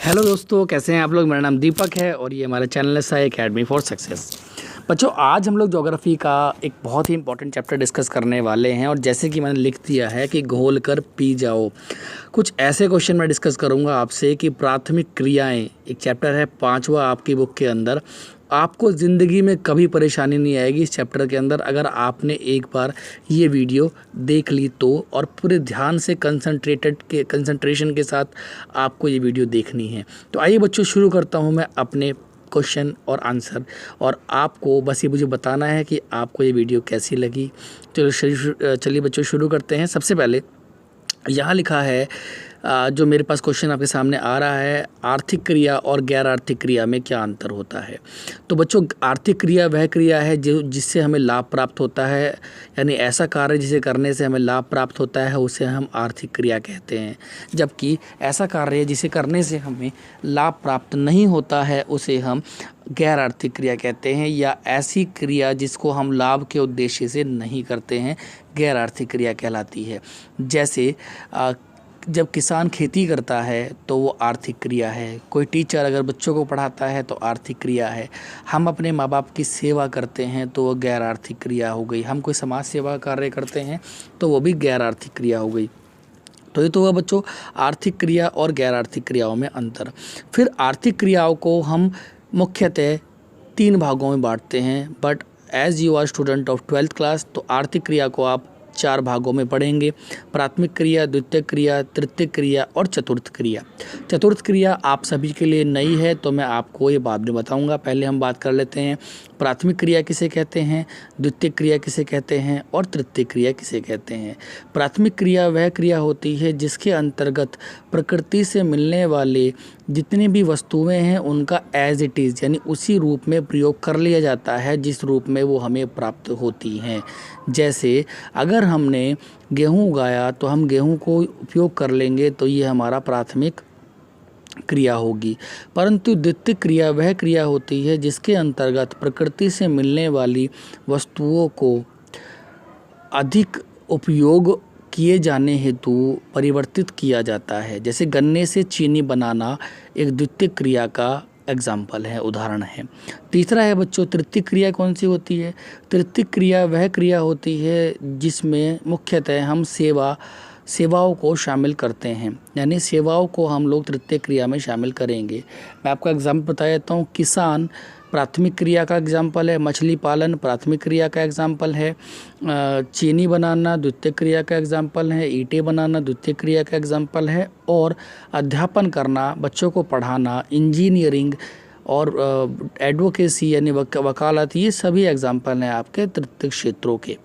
Hello दोस्तों, कैसे हैं आप लोग। मेरा नाम दीपक है और ये हमारा चैनल है साई एकेडमी फॉर सक्सेस। बच्चों, आज हम लोग ज्योग्राफी का एक बहुत ही इंपॉर्टेंट चैप्टर डिस्कस करने वाले हैं और जैसे कि मैंने लिख दिया है कि घोल कर पी जाओ। कुछ ऐसे क्वेश्चन मैं डिस्कस करूंगा आपसे कि प्राथमिक क्रियाएं, एक चैप्टर है 5वां आपकी बुक के अंदर। आपको ज़िंदगी में कभी परेशानी नहीं आएगी इस चैप्टर के अंदर अगर आपने एक बार ये वीडियो देख ली तो, और पूरे ध्यान से कंसंट्रेशन के साथ आपको ये वीडियो देखनी है। तो आइए बच्चों, शुरू करता हूँ मैं अपने क्वेश्चन और आंसर, और आपको बस ये मुझे बताना है कि आपको ये वीडियो कैसी लगी। चलिए बच्चों, शुरू करते हैं। सबसे पहले यहाँ लिखा है, जो मेरे पास क्वेश्चन आपके सामने आ रहा है, आर्थिक क्रिया और गैर आर्थिक क्रिया में क्या अंतर होता है। तो बच्चों, आर्थिक क्रिया वह क्रिया है जिससे हमें लाभ प्राप्त होता है, यानी ऐसा कार्य जिसे करने से हमें लाभ प्राप्त होता है उसे हम आर्थिक क्रिया कहते हैं। जबकि ऐसा कार्य जिसे करने से हमें लाभ प्राप्त नहीं होता है उसे हम गैर आर्थिक क्रिया कहते हैं, या ऐसी क्रिया जिसको हम लाभ के उद्देश्य से नहीं करते हैं गैर आर्थिक क्रिया कहलाती है। जैसे जब किसान खेती करता है तो वो आर्थिक क्रिया है। कोई टीचर अगर बच्चों को पढ़ाता है तो आर्थिक क्रिया है। हम अपने माँ बाप की सेवा करते हैं तो वो गैर आर्थिक क्रिया हो गई। हम कोई समाज सेवा कार्य करते हैं तो वो भी गैर आर्थिक क्रिया हो गई। तो ये तो हुआ बच्चों आर्थिक क्रिया और गैर आर्थिक क्रियाओं में अंतर। फिर आर्थिक क्रियाओं को हम मुख्यतः 3 भागों में बांटते हैं, but as you are student of 12th class तो आर्थिक क्रिया को आप 4 भागों में पढ़ेंगे। प्राथमिक क्रिया, द्वितीयक क्रिया, तृतीयक क्रिया और चतुर्थ क्रिया। चतुर्थ क्रिया आप सभी के लिए नई है तो मैं आपको ये बाद में बताऊंगा। पहले हम बात कर लेते हैं प्राथमिक क्रिया किसे कहते हैं, द्वितीयक क्रिया किसे कहते हैं और तृतीयक क्रिया किसे कहते हैं। प्राथमिक क्रिया वह क्रिया होती है जिसके अंतर्गत प्रकृति से मिलने वाले जितनी भी वस्तुएं हैं उनका एज इट इज़ यानी उसी रूप में प्रयोग कर लिया जाता है जिस रूप में वो हमें प्राप्त होती हैं। जैसे अगर हमने गेहूँ उगाया तो हम गेहूँ को उपयोग कर लेंगे तो ये हमारा प्राथमिक क्रिया होगी। परंतु द्वितीयक क्रिया वह क्रिया होती है जिसके अंतर्गत प्रकृति से मिलने वाली वस्तुओं को अधिक उपयोग किए जाने हेतु परिवर्तित किया जाता है। जैसे गन्ने से चीनी बनाना एक द्वितीयक क्रिया का एग्जाम्पल है, उदाहरण है। तीसरा है बच्चों तृतीयक क्रिया। कौन सी होती है? तृतीयक क्रिया वह क्रिया होती है जिसमें मुख्यतः हम सेवाओं को शामिल करते हैं, यानी सेवाओं को हम लोग तृतीयक क्रिया में शामिल करेंगे। मैं आपको एग्जाम्पल बता देता हूँ। किसान प्राथमिक क्रिया का एग्जाम्पल है, मछली पालन प्राथमिक क्रिया का एग्जाम्पल है, चीनी बनाना द्वितीयक क्रिया का एग्जाम्पल है, ईंटें बनाना द्वितीयक क्रिया का एग्जाम्पल है, और अध्यापन करना, बच्चों को पढ़ाना, इंजीनियरिंग और एडवोकेसी यानी वकालत, ये सभी एग्जाम्पल हैं आपके तृतीयक क्षेत्रों के।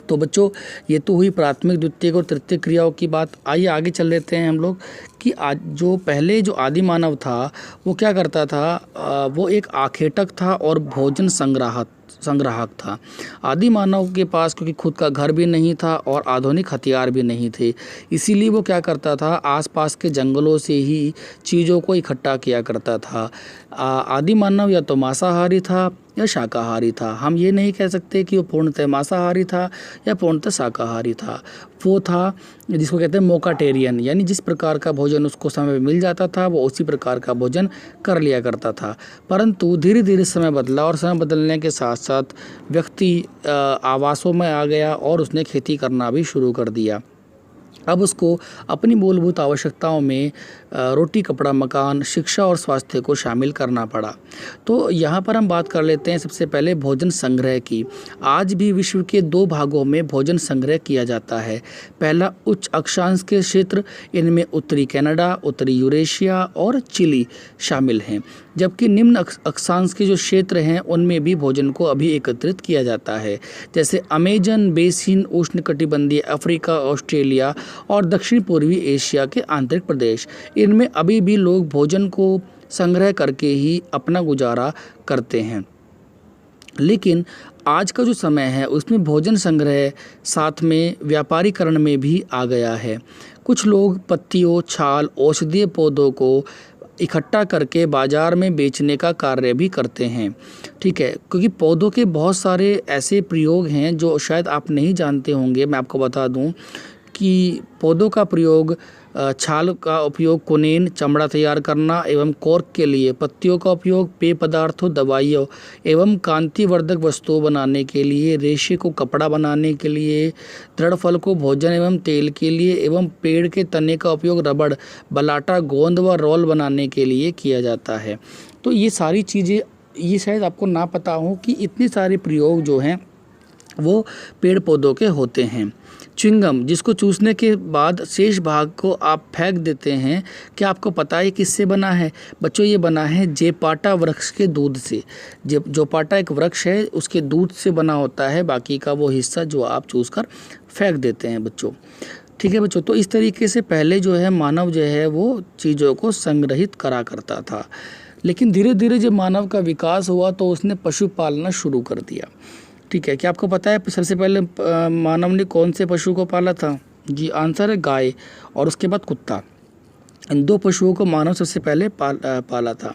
तो बच्चों, ये तो हुई प्राथमिक, द्वितीयक और तृतीयक क्रियाओं की बात। आइए आगे चल लेते हैं हम लोग कि आज जो पहले जो आदि मानव था वो क्या करता था, वो एक आखेटक था और भोजन संग्राहक था। आदि मानव के पास क्योंकि खुद का घर भी नहीं था और आधुनिक हथियार भी नहीं थे, इसीलिए वो क्या करता था, आसपास के जंगलों से ही चीज़ों को इकट्ठा किया करता था। आदि मानव या तो मांसाहारी था या शाकाहारी था। हम ये नहीं कह सकते कि वो पूर्णतः मांसाहारी था या पूर्णतः शाकाहारी था। वो था जिसको कहते हैं मोकाटेरियन, यानी जिस प्रकार का भोजन उसको समय मिल जाता था वो उसी प्रकार का भोजन कर लिया करता था। परंतु धीरे धीरे समय बदला और समय बदलने के साथ साथ व्यक्ति आवासों में आ गया और उसने खेती करना भी शुरू कर दिया। अब उसको अपनी मूलभूत आवश्यकताओं में रोटी, कपड़ा, मकान, शिक्षा और स्वास्थ्य को शामिल करना पड़ा। तो यहाँ पर हम बात कर लेते हैं सबसे पहले भोजन संग्रह की। आज भी विश्व के 2 भागों में भोजन संग्रह किया जाता है। पहला उच्च अक्षांश के क्षेत्र, इनमें उत्तरी कनाडा, उत्तरी यूरेशिया और चिली शामिल हैं, जबकि निम्न अक्षांश के जो क्षेत्र हैं उनमें भी भोजन को अभी एकत्रित किया जाता है। जैसे अमेजन बेसिन, उष्णकटिबंधीय अफ्रीका, ऑस्ट्रेलिया और दक्षिण पूर्वी एशिया के आंतरिक प्रदेश, इनमें अभी भी लोग भोजन को संग्रह करके ही अपना गुजारा करते हैं। लेकिन आज का जो समय है उसमें भोजन संग्रह साथ में व्यापारीकरण में भी आ गया है। कुछ लोग पत्तियों, छाल, औषधीय पौधों को इकट्ठा करके बाज़ार में बेचने का कार्य भी करते हैं। ठीक है, क्योंकि पौधों के बहुत सारे ऐसे प्रयोग हैं जो शायद आप नहीं जानते होंगे। मैं आपको बता दूं कि पौधों का प्रयोग छाल का उपयोग कुनीन चमड़ा तैयार करना एवं कॉर्क के लिए, पत्तियों का उपयोग पेय पदार्थों, दवाइयों एवं कांतिवर्धक वस्तुओं बनाने के लिए, रेशे को कपड़ा बनाने के लिए, दृढ़ फल को भोजन एवं तेल के लिए एवं पेड़ के तने का उपयोग रबड़, बलाटा, गोंद व रोल बनाने के लिए किया जाता है। तो ये सारी चीज़ें, ये शायद आपको ना पता हो कि इतने सारे प्रयोग जो हैं वो पेड़ पौधों के होते हैं। च्युइंगम, जिसको चूसने के बाद शेष भाग को आप फेंक देते हैं, क्या आपको पता है किससे बना है? बच्चों ये बना है जेपाटा वृक्ष के दूध से। जोपाटा एक वृक्ष है, उसके दूध से बना होता है बाकी का वो हिस्सा जो आप चूस कर फेंक देते हैं बच्चों। ठीक है बच्चों, तो इस तरीके से पहले जो है मानव जो है वो चीज़ों को संग्रहित करा करता था, लेकिन धीरे धीरे जब मानव का विकास हुआ तो उसने पशु पालना शुरू कर दिया। ठीक है, क्या आपको पता है सबसे पहले मानव ने कौन से पशु को पाला था? जी आंसर है गाय और उसके बाद कुत्ता। इन दो पशुओं को मानव सबसे पहले पाला था।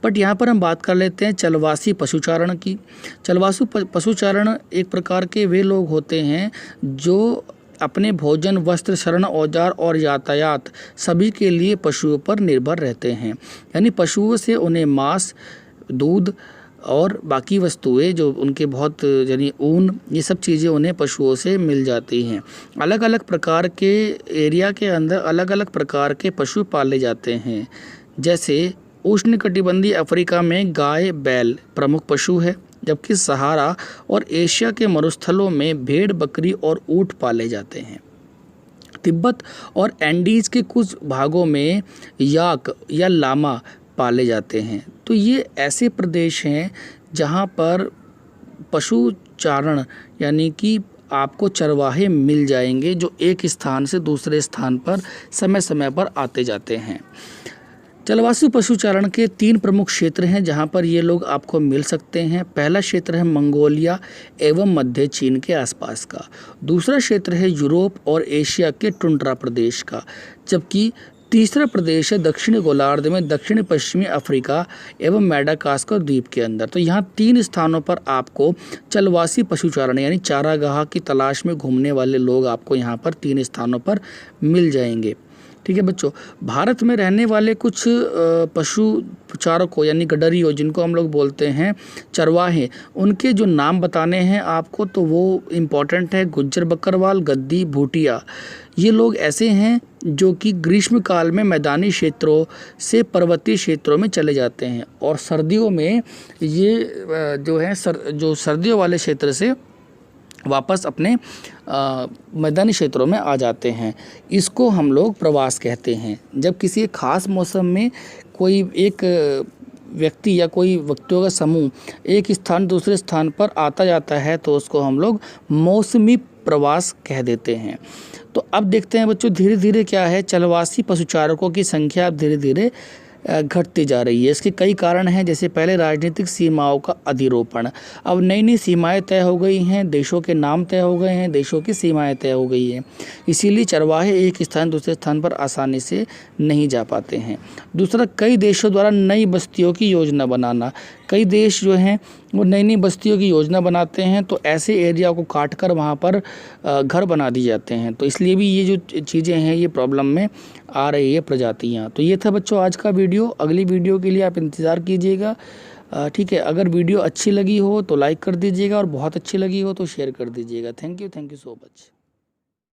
बट यहाँ पर हम बात कर लेते हैं चलवासी पशुचारण की। चलवासु पशुचारण एक प्रकार के वे लोग होते हैं जो अपने भोजन, वस्त्र, शरण, औजार और यातायात सभी के लिए पशुओं पर निर्भर रहते हैं। यानी पशुओं से उन्हें मांस, दूध और बाकी वस्तुएं जो उनके बहुत यानी ऊन, ये सब चीज़ें उन्हें पशुओं से मिल जाती हैं। अलग अलग प्रकार के एरिया के अंदर अलग अलग प्रकार के पशु पाले जाते हैं। जैसे उष्णकटिबंधीय अफ्रीका में गाय बैल प्रमुख पशु है, जबकि सहारा और एशिया के मरुस्थलों में भेड़, बकरी और ऊँट पाले जाते हैं। तिब्बत और एंडीज के कुछ भागों में याक या लामा पाले जाते हैं। तो ये ऐसे प्रदेश हैं जहाँ पर पशुचारण यानी कि आपको चरवाहे मिल जाएंगे जो एक स्थान से दूसरे स्थान पर समय समय पर आते जाते हैं। चलवासु पशुचारण के 3 प्रमुख क्षेत्र हैं जहां पर ये लोग आपको मिल सकते हैं। पहला क्षेत्र है मंगोलिया एवं मध्य चीन के आसपास का। दूसरा क्षेत्र है यूरोप और एशिया के टुंड्रा प्रदेश का, जबकि तीसरा प्रदेश है दक्षिणी गोलार्ध में दक्षिण पश्चिमी अफ्रीका एवं मैडागास्कर द्वीप के अंदर। तो यहाँ 3 स्थानों पर आपको चलवासी पशुचारण यानी चारागाह की तलाश में घूमने वाले लोग आपको यहाँ पर 3 स्थानों पर मिल जाएंगे। ठीक है बच्चों, भारत में रहने वाले कुछ पशु चारकों यानी गडरियों, जिनको हम लोग बोलते हैं चरवाहे, उनके जो नाम बताने हैं आपको तो वो इम्पॉर्टेंट है। गुज्जर बकरवाल, गद्दी, भूटिया, ये लोग ऐसे हैं जो कि ग्रीष्म काल में मैदानी क्षेत्रों से पर्वतीय क्षेत्रों में चले जाते हैं और सर्दियों में ये जो है जो सर्दियों वाले क्षेत्र से वापस अपने मैदानी क्षेत्रों में आ जाते हैं। इसको हम लोग प्रवास कहते हैं। जब किसी खास मौसम में कोई एक व्यक्ति या कोई व्यक्तियों का समूह एक स्थान दूसरे स्थान पर आता जाता है तो उसको हम लोग मौसमी प्रवास कह देते हैं। तो अब देखते हैं बच्चों धीरे धीरे क्या है, चलवासी पशुचारकों की संख्या अब धीरे धीरे घटती जा रही है। इसके कई कारण हैं, जैसे पहले राजनीतिक सीमाओं का अधिरोपण। अब नई नई सीमाएं तय हो गई हैं, देशों के नाम तय हो गए हैं, देशों की सीमाएं तय हो गई हैं, इसीलिए चरवाहे एक स्थान दूसरे स्थान पर आसानी से नहीं जा पाते हैं। दूसरा, कई देशों द्वारा नई बस्तियों की योजना बनाना। कई देश जो हैं वो नई नई बस्तियों की योजना बनाते हैं तो ऐसे एरिया को काट कर वहाँ पर घर बना दिए जाते हैं। तो इसलिए भी ये जो चीज़ें हैं ये प्रॉब्लम में आ रही है प्रजातियाँ। तो ये था बच्चों आज का वीडियो। अगली वीडियो के लिए आप इंतज़ार कीजिएगा। ठीक है, अगर वीडियो अच्छी लगी हो तो लाइक कर दीजिएगा और बहुत अच्छी लगी हो तो शेयर कर दीजिएगा। Thank you so much.